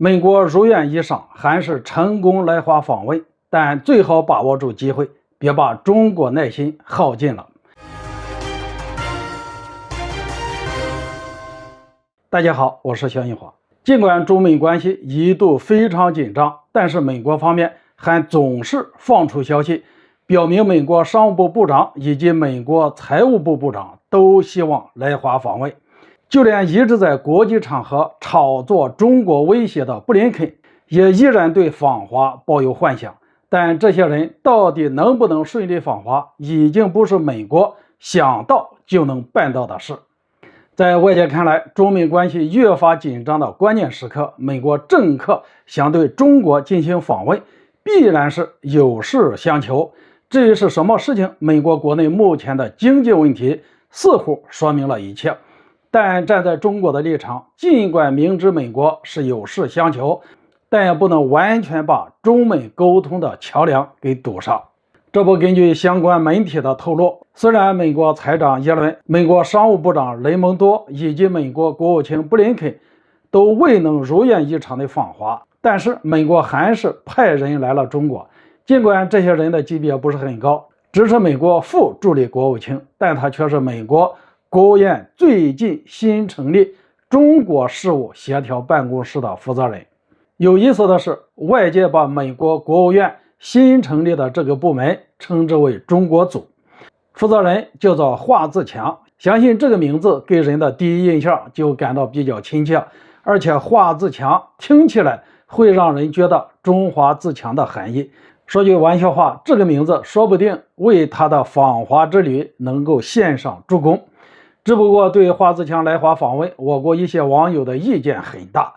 美国如愿以偿，还是成功来华访问，但最好把握住机会，别把中国耐心耗尽了。大家好，我是肖映华。尽管中美关系一度非常紧张，但是美国方面还总是放出消息，表明美国商务部部长以及美国财务部部长都希望来华访问。就连一直在国际场合炒作中国威胁的布林肯，也依然对访华抱有幻想。但这些人到底能不能顺利访华，已经不是美国想到就能办到的事。在外界看来，中美关系越发紧张的关键时刻，美国政客想对中国进行访问，必然是有事相求。至于是什么事情，美国国内目前的经济问题似乎说明了一切。但站在中国的立场，尽管明知美国是有事相求，但也不能完全把中美沟通的桥梁给堵上。这不，根据相关媒体的透露，虽然美国财长耶伦、美国商务部长雷蒙多以及美国国务卿布林肯都未能如愿以偿的访华，但是美国还是派人来了中国。尽管这些人的级别不是很高，只是美国副助理国务卿，但他却是美国国务院最近新成立中国事务协调办公室的负责人。有意思的是，外界把美国国务院新成立的这个部门称之为中国组，负责人叫做华自强。相信这个名字给人的第一印象就感到比较亲切，而且华自强听起来会让人觉得中华自强的含义。说句玩笑话，这个名字说不定为他的访华之旅能够献上助攻。只不过对华自强来华访问，我国一些网友的意见很大，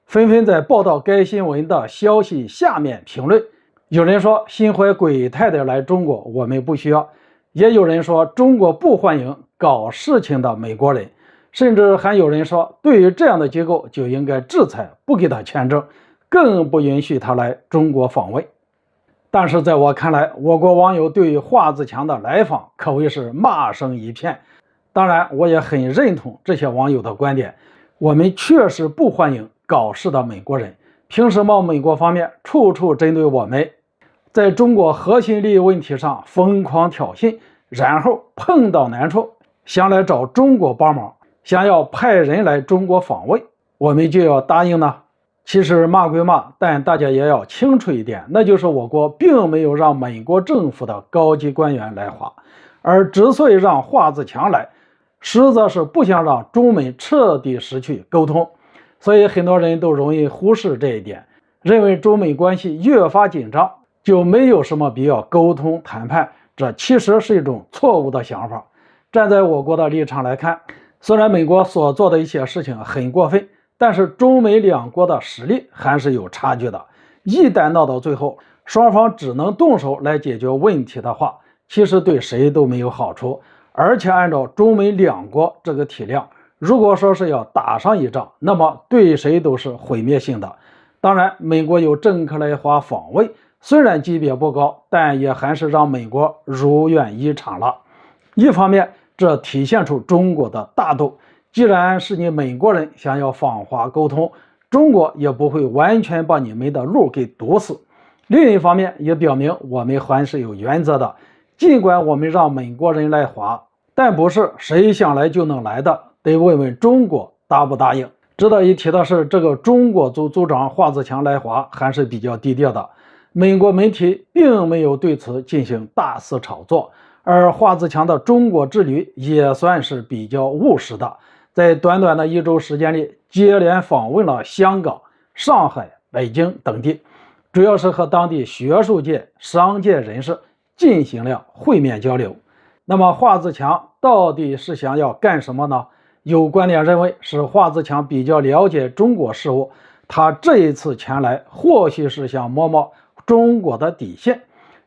纷纷在报道该新闻的消息下面评论。有人说心怀鬼胎的来中国我们不需要，也有人说中国不欢迎搞事情的美国人，甚至还有人说对于这样的机构就应该制裁，不给他签证，更不允许他来中国访问。但是在我看来，我国网友对于华自强的来访可谓是骂声一片。当然，我也很认同这些网友的观点，我们确实不欢迎搞事的美国人。凭什么美国方面处处针对我们，在中国核心利益问题上疯狂挑衅，然后碰到难处想来找中国帮忙，想要派人来中国访问，我们就要答应呢？其实骂归骂，但大家也要清楚一点，那就是我国并没有让美国政府的高级官员来华，而之所以让华自强来，实则是不想让中美彻底失去沟通。所以很多人都容易忽视这一点，认为中美关系越发紧张就没有什么必要沟通谈判，这其实是一种错误的想法。站在我国的立场来看，虽然美国所做的一些事情很过分，但是中美两国的实力还是有差距的。一旦闹到最后，双方只能动手来解决问题的话，其实对谁都没有好处。而且按照中美两国这个体量，如果说是要打上一仗，那么对谁都是毁灭性的。当然，美国有政客来华访问，虽然级别不高，但也还是让美国如愿以偿了。一方面，这体现出中国的大度，既然是你美国人想要访华沟通，中国也不会完全把你们的路给堵死。另一方面，也表明我们还是有原则的，尽管我们让美国人来华，但不是谁想来就能来的，得问问中国答不答应。值得一提的是，这个中国组组长华自强来华还是比较低调的，美国媒体并没有对此进行大肆炒作，而华自强的中国之旅也算是比较务实的，在短短的1周时间里，接连访问了香港、上海、北京等地，主要是和当地学术界、商界人士进行了会面交流。那么华自强到底是想要干什么呢？有观点认为是华自强比较了解中国事务，他这一次前来或许是想摸摸中国的底线，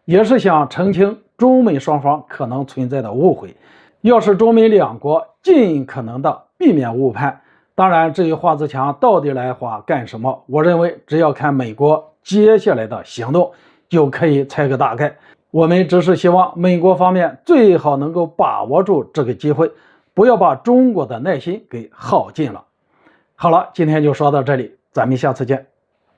也是想澄清中美双方可能存在的误会，要使中美两国尽可能的避免误判。当然，至于华自强到底来华干什么，我认为只要看美国接下来的行动就可以猜个大概。我们只是希望美国方面最好能够把握住这个机会，不要把中国的耐心给耗尽了。好了，今天就说到这里，咱们下次见。